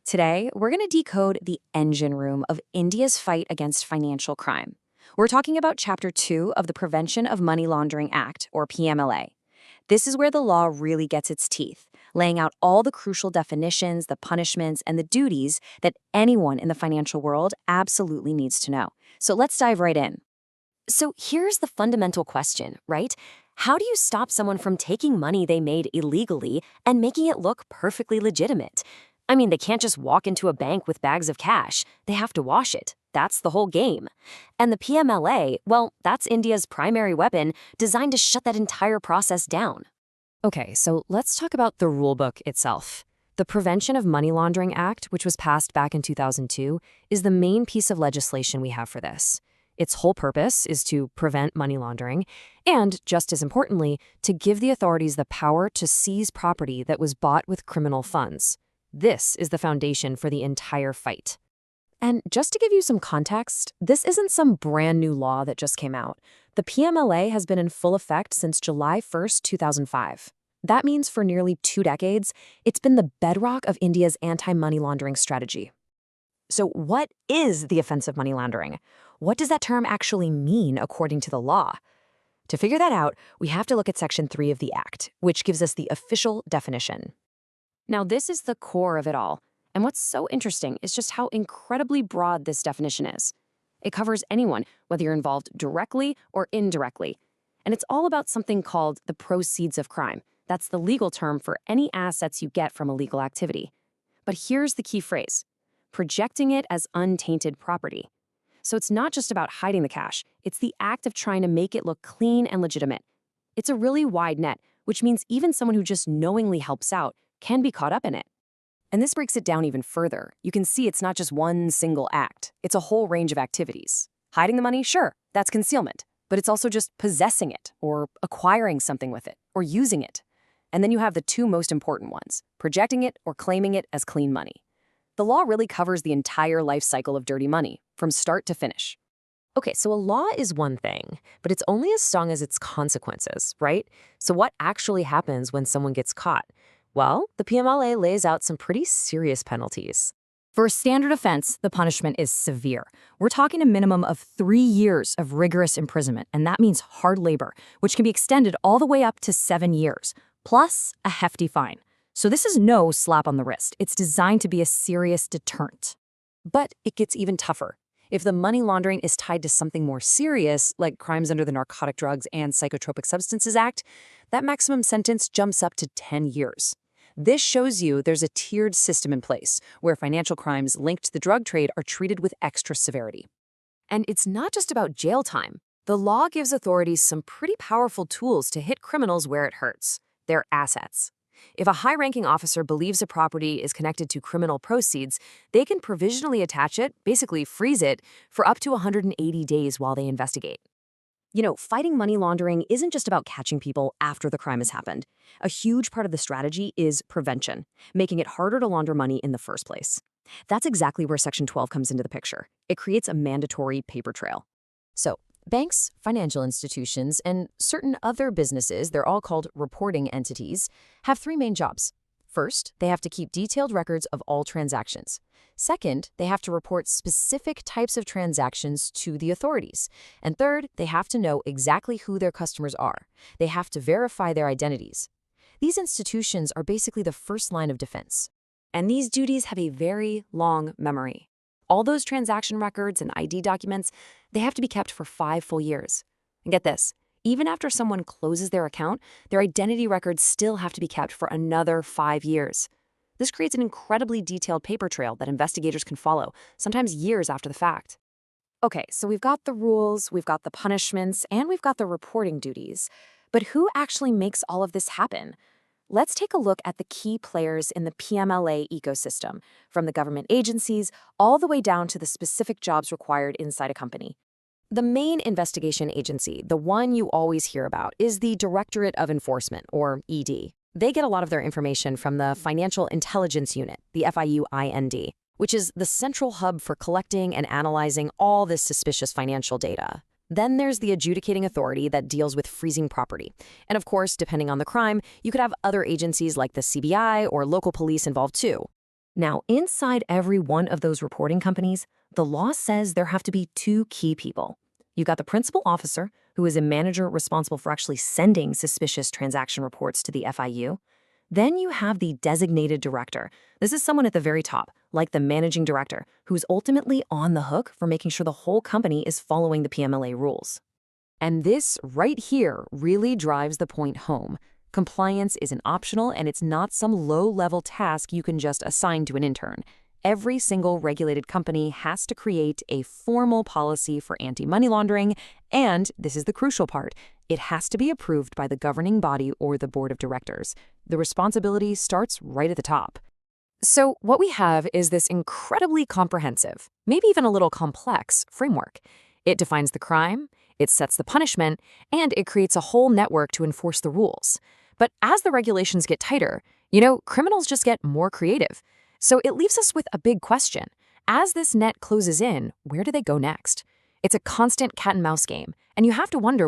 Today, we're going to decode the engine room of India's fight against financial crime. We're talking about Chapter 2 of the Prevention of Money Laundering Act, or PMLA. This is where the law really gets its teeth, laying out all the crucial definitions, the punishments, and the duties that anyone in the financial world absolutely needs to know. So let's dive right in. So here's the fundamental question, right? How do you stop someone from taking money they made illegally and making it look perfectly legitimate? I mean, they can't just walk into a bank with bags of cash. They have to wash it. That's the whole game. And the PMLA, well, that's India's primary weapon designed to shut that entire process down. Okay, so let's talk about the rulebook itself. The Prevention of Money Laundering Act, which was passed back in 2002, is the main piece of legislation we have for this. Its whole purpose is to prevent money laundering and, just as importantly, to give the authorities the power to seize property that was bought with criminal funds. This is the foundation for the entire fight. And just to give you some context, this isn't some brand new law that just came out. The PMLA has been in full effect since July 1st, 2005. That means for nearly 2 decades, it's been the bedrock of India's anti-money laundering strategy. So what is the offense of money laundering? What does that term actually mean according to the law? To figure that out, we have to look at Section 3 of the Act, which gives us the official definition. Now, this is the core of it all. And what's so interesting is just how incredibly broad this definition is. It covers anyone, whether you're involved directly or indirectly. And it's all about something called the proceeds of crime. That's the legal term for any assets you get from illegal activity. But here's the key phrase: projecting it as untainted property. So it's not just about hiding the cash, it's the act of trying to make it look clean and legitimate. It's a really wide net, which means even someone who just knowingly helps out can be caught up in it. And this breaks it down even further. You can see it's not just one single act. It's a whole range of activities. Hiding the money, sure, that's concealment. But it's also just possessing it, or acquiring something with it, or using it. And then you have the 2 most important ones: projecting it or claiming it as clean money. The law really covers the entire life cycle of dirty money, from start to finish. Okay, so a law is one thing, but it's only as strong as its consequences, right? So what actually happens when someone gets caught? Well, the PMLA lays out some pretty serious penalties. For a standard offense, the punishment is severe. We're talking a minimum of 3 years of rigorous imprisonment, and that means hard labor, which can be extended all the way up to 7 years, plus a hefty fine. So this is no slap on the wrist. It's designed to be a serious deterrent. But it gets even tougher. If the money laundering is tied to something more serious, like crimes under the Narcotic Drugs and Psychotropic Substances Act, that maximum sentence jumps up to 10 years. This shows you there's a tiered system in place where financial crimes linked to the drug trade are treated with extra severity. And it's not just about jail time. The law gives authorities some pretty powerful tools to hit criminals where it hurts: their assets. If a high-ranking officer believes a property is connected to criminal proceeds, they can provisionally attach it, basically freeze it, for up to 180 days while they investigate. You know, fighting money laundering isn't just about catching people after the crime has happened. A huge part of the strategy is prevention, making it harder to launder money in the first place. That's exactly where Section 12 comes into the picture. It creates a mandatory paper trail. So, banks, financial institutions, and certain other businesses, they're all called reporting entities, have 3 main jobs. First, they have to keep detailed records of all transactions. Second, they have to report specific types of transactions to the authorities. And third, they have to know exactly who their customers are. They have to verify their identities. These institutions are basically the first line of defense. And these duties have a very long memory. All those transaction records and ID documents, they have to be kept for 5 full years. And get this, even after someone closes their account, their identity records still have to be kept for another 5 years. This creates an incredibly detailed paper trail that investigators can follow, sometimes years after the fact. Okay, so we've got the rules, we've got the punishments, and we've got the reporting duties. But who actually makes all of this happen? Let's take a look at the key players in the PMLA ecosystem, from the government agencies all the way down to the specific jobs required inside a company. The main investigation agency, the one you always hear about, is the Directorate of Enforcement, or ED. They get a lot of their information from the Financial Intelligence Unit, the FIU-IND, which is the central hub for collecting and analyzing all this suspicious financial data. Then there's the adjudicating authority that deals with freezing property. And of course, depending on the crime, you could have other agencies like the CBI or local police involved too. Now, inside every one of those reporting companies, the law says there have to be two key people. You got the principal officer, who is a manager responsible for actually sending suspicious transaction reports to the FIU. Then you have the designated director. This is someone at the very top, like the managing director, who's ultimately on the hook for making sure the whole company is following the PMLA rules. And this right here really drives the point home. Compliance isn't optional, and it's not some low-level task you can just assign to an intern. Every single regulated company has to create a formal policy for anti-money laundering, and this is the crucial part, it has to be approved by the governing body or the board of directors. The responsibility starts right at the top. So what we have is this incredibly comprehensive, maybe even a little complex, framework. It defines the crime, it sets the punishment, and it creates a whole network to enforce the rules. But as the regulations get tighter, criminals just get more creative. So it leaves us with a big question. As this net closes in, where do they go next? It's a constant cat and mouse game, and you have to wonder what